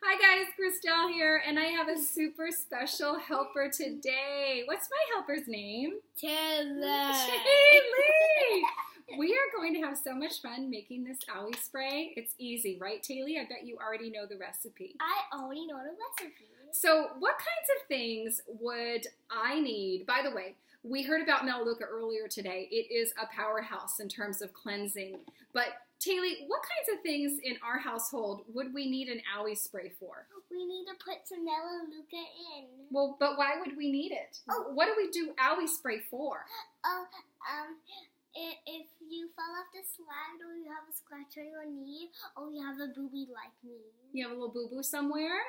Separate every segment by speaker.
Speaker 1: Hi guys, Chrystelle here, and I have a super special helper today. What's my helper's name?
Speaker 2: Taylor.
Speaker 1: Taylor! We are going to have so much fun making this Owie Spray. It's easy, right, Taylor? I bet you already know the recipe.
Speaker 2: I already know the recipe.
Speaker 1: So what kinds of things would I need? By the way, we heard about Melaleuca earlier today. It is a powerhouse in terms of cleansing. But Taylor, what kinds of things in our household would we need an Owie Spray for?
Speaker 2: We need to put some Melaleuca in.
Speaker 1: Well, but why would we need it?
Speaker 2: Oh.
Speaker 1: What do we do Owie Spray for?
Speaker 2: If you fall off the slide or you have a scratch on your knee or you have a booby like me.
Speaker 1: You have a little boo-boo somewhere?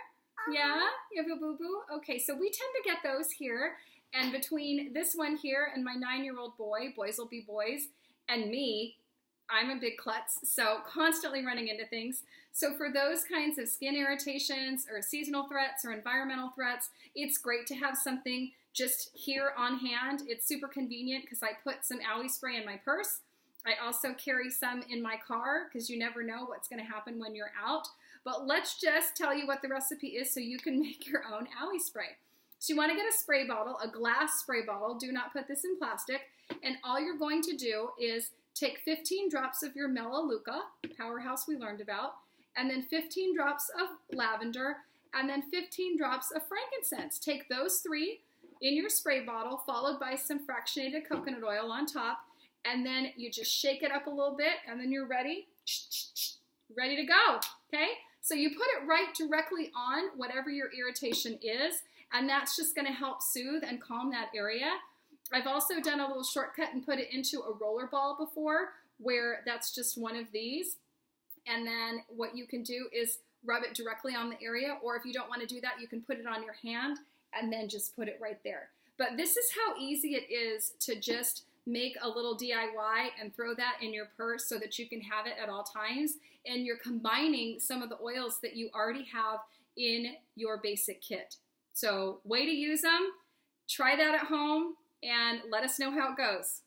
Speaker 1: Yeah? You have a boo-boo? Okay, so we tend to get those here. And between this one here and my 9-year-old boy, boys will be boys, and me, I'm a big klutz, so constantly running into things. So for those kinds of skin irritations or seasonal threats or environmental threats, it's great to have something just here on hand. It's super convenient because I put some Owie Spray in my purse. I also carry some in my car because you never know what's going to happen when you're out. But let's just tell you what the recipe is so you can make your own Owie Spray. So you want to get a spray bottle, a glass spray bottle. Do not put this in plastic. And all you're going to do is take 15 drops of your Melaleuca, powerhouse we learned about, and then 15 drops of lavender, and then 15 drops of frankincense. Take those three in your spray bottle, followed by some fractionated coconut oil on top, and then you just shake it up a little bit, and then you're ready to go, okay? So you put it right directly on whatever your irritation is, and that's just gonna help soothe and calm that area. I've also done a little shortcut and put it into a roller ball before, where that's just one of these. And then what you can do is rub it directly on the area, or if you don't want to do that, you can put it on your hand and then just put it right there. But this is how easy it is to just make a little DIY and throw that in your purse so that you can have it at all times. And you're combining some of the oils that you already have in your basic kit. So way to use them. Try that at home and let us know how it goes.